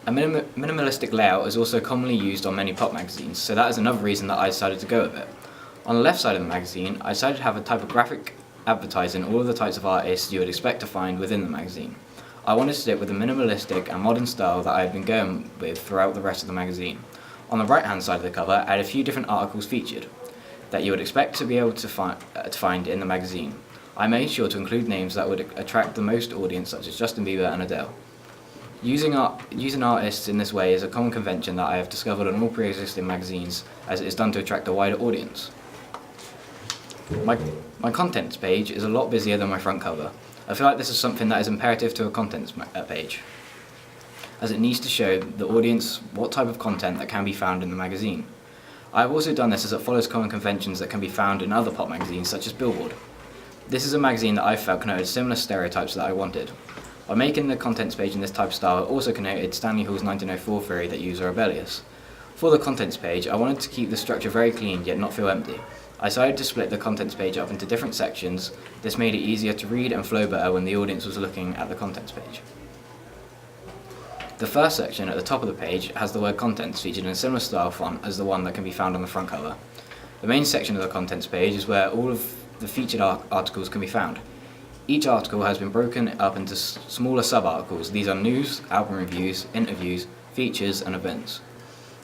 A minimalistic layout is also commonly used on many pop magazines, so that is another reason that I decided to go with it. On the left side of the magazine, I decided to have a typographic advertising all of the types of artists you would expect to find within the magazine. I wanted to stick with the minimalistic and modern style that I had been going with throughout the rest of the magazine. On the right hand side of the cover, I had a few different articles featured that you would expect to be able to find in the magazine. I made sure to include names that would attract the most audience, such as Justin Bieber and Adele. Using artists in this way is a common convention that I have discovered on all pre-existing magazines, as it is done to attract a wider audience. My contents page is a lot busier than my front cover. I feel like this is something that is imperative to a contents page, as it needs to show the audience what type of content that can be found in the magazine. I have also done this as it follows common conventions that can be found in other pop magazines such as Billboard. This is a magazine that I felt connoted similar stereotypes that I wanted. By making the contents page in this type of style, it also connoted Stanley Hall's 1904 theory that youths are rebellious. For the contents page, I wanted to keep the structure very clean yet not feel empty. I decided to split the contents page up into different sections. This made it easier to read and flow better when the audience was looking at the contents page. The first section at the top of the page has the word contents featured in a similar style font as the one that can be found on the front cover. The main section of the contents page is where all of the featured articles can be found. Each article has been broken up into smaller sub-articles. These are news, album reviews, interviews, features, and events.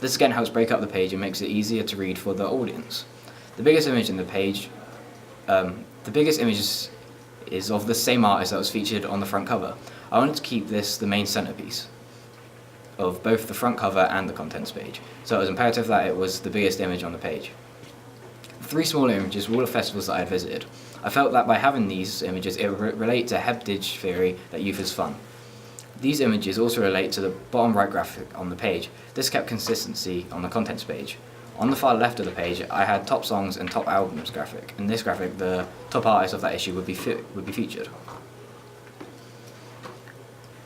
This again helps break up the page and makes it easier to read for the audience. The biggest image in the page, is of the same artist that was featured on the front cover. I wanted to keep this the main centerpiece of both the front cover and the contents page, so it was imperative that it was the biggest image on the page. The three smaller images were all the festivals that I had visited. I felt that by having these images, it would relate to Hebdige theory that youth is fun. These images also relate to the bottom right graphic on the page. This kept consistency on the contents page. On the far left of the page, I had top songs and top albums graphic. In this graphic, the top artists of that issue would be featured.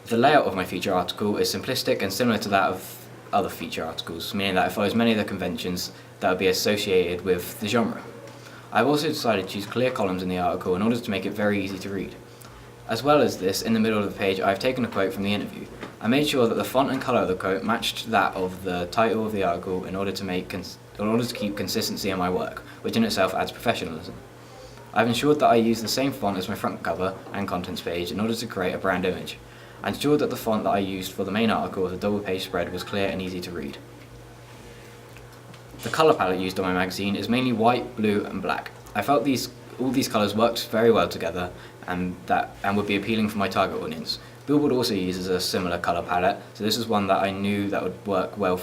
The layout of my feature article is simplistic and similar to that of other feature articles, meaning that it follows many of the conventions that would be associated with the genre. I've also decided to use clear columns in the article in order to make it very easy to read. As well as this, in the middle of the page, I've taken a quote from the interview. I made sure that the font and colour of the quote matched that of the title of the article in order to keep consistency in my work, which in itself adds professionalism. I've ensured that I use the same font as my front cover and contents page in order to create a brand image. I ensured that the font that I used for the main article of the double page spread was clear and easy to read. The colour palette used on my magazine is mainly white, blue and black. I felt all these colours worked very well together and would be appealing for my target audience. Billboard also uses a similar colour palette, so this is one that I knew that would work well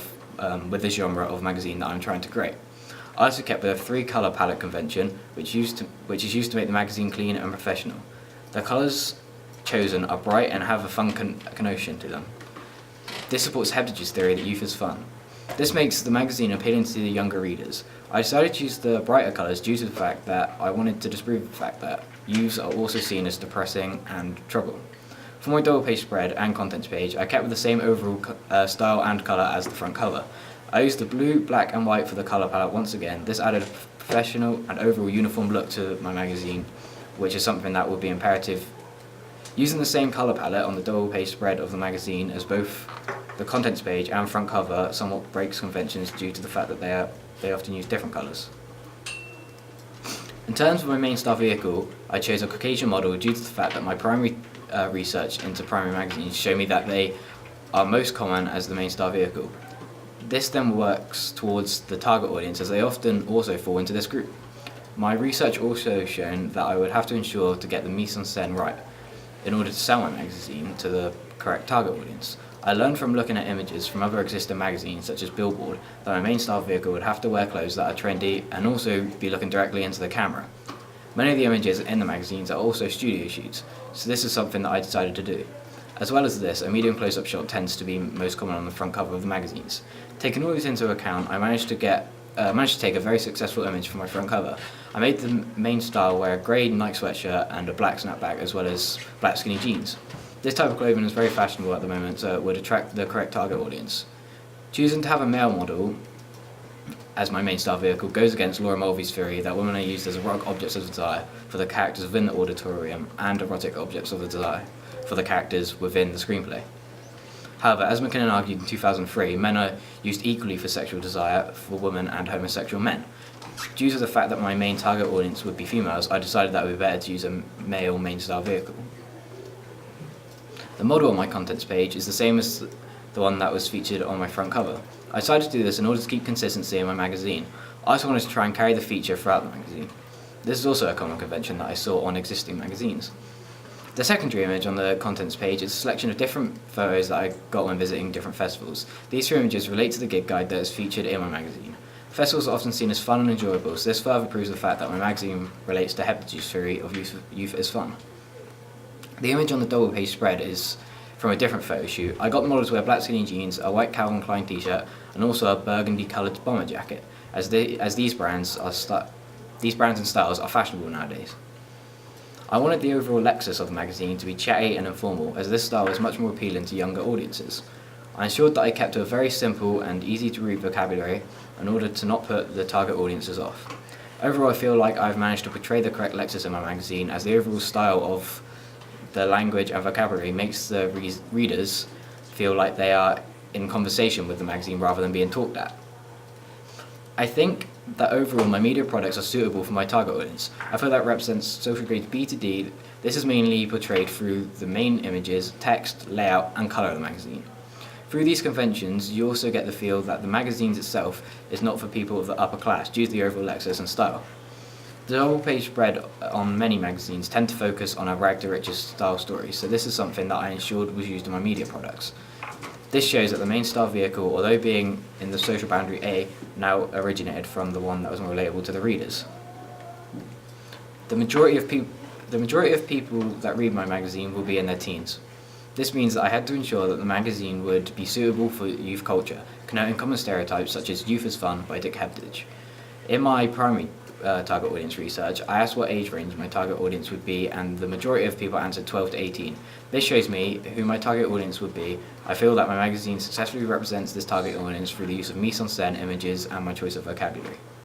with the genre of magazine that I'm trying to create. I also kept with a 3-colour palette convention, which is used to make the magazine clean and professional. The colours chosen are bright and have a fun connotation to them. This supports Hebdige's theory that youth is fun. This makes the magazine appealing to the younger readers. I decided to use the brighter colours due to the fact that I wanted to disprove the fact that youths are also seen as depressing and trouble. For my double page spread and contents page, I kept with the same overall style and colour as the front cover. I used the blue, black and white for the colour palette once again. This added a professional and overall uniform look to my magazine, which is something that would be imperative. Using the same colour palette on the double page spread of the magazine as both the contents page and front cover somewhat breaks conventions due to the fact that they often use different colours. In terms of my main star vehicle, I chose a Caucasian model due to the fact that my primary research into primary magazines showed me that they are most common as the main star vehicle. This then works towards the target audience, as they often also fall into this group. My research also shown that I would have to ensure to get the mise en scène right in order to sell my magazine to the correct target audience. I learned from looking at images from other existing magazines such as Billboard that my main star vehicle would have to wear clothes that are trendy and also be looking directly into the camera. Many of the images in the magazines are also studio shoots, so this is something that I decided to do. As well as this, a medium close-up shot tends to be most common on the front cover of the magazines. Taking all this into account, I managed to take a very successful image for my front cover. I made the main style wear a grey Nike sweatshirt and a black snapback as well as black skinny jeans. This type of clothing is very fashionable at the moment, so it would attract the correct target audience. Choosing to have a male model as my main star vehicle goes against Laura Mulvey's theory that women are used as erotic objects of desire for the characters within the auditorium and erotic objects of the desire for the characters within the screenplay. However, as McKinnon argued in 2003, men are used equally for sexual desire for women and homosexual men. Due to the fact that my main target audience would be females, I decided that it would be better to use a male main style vehicle. The model on my contents page is the same as the one that was featured on my front cover. I decided to do this in order to keep consistency in my magazine. I also wanted to try and carry the feature throughout the magazine. This is also a common convention that I saw on existing magazines. The secondary image on the contents page is a selection of different photos that I got when visiting different festivals. These three images relate to the gig guide that is featured in my magazine. Festivals are often seen as fun and enjoyable, so this further proves the fact that my magazine relates to Heptage's theory of youth is fun. The image on the double page spread is from a different photo shoot. I got the model to wear black skinny jeans, a white Calvin Klein t-shirt, and also a burgundy coloured bomber jacket, as these brands and styles are fashionable nowadays. I wanted the overall Lexus of the magazine to be chatty and informal, as this style is much more appealing to younger audiences. I ensured that I kept a very simple and easy to read vocabulary in order to not put the target audiences off. Overall, I feel like I've managed to portray the correct Lexus in my magazine, as the overall style of the language and vocabulary makes the readers feel like they are in conversation with the magazine rather than being talked at. I think that overall my media products are suitable for my target audience. I feel that represents social grades B to D. This is mainly portrayed through the main images, text, layout, and colour of the magazine. Through these conventions, you also get the feel that the magazine itself is not for people of the upper class due to the overall Lexus and style. The double page spread on many magazines tend to focus on a rag to riches style story, so this is something that I ensured was used in my media products. This shows that the main style vehicle, although being in the social boundary A, now originated from the one that was more relatable to the readers. The majority of people that read my magazine will be in their teens. This means that I had to ensure that the magazine would be suitable for youth culture, connoting common stereotypes such as Youth is Fun by Dick Heptage. In my primary target audience research, I asked what age range my target audience would be, and the majority of people answered 12 to 18. This shows me who my target audience would be. I feel that my magazine successfully represents this target audience through the use of mise-en-scène images and my choice of vocabulary.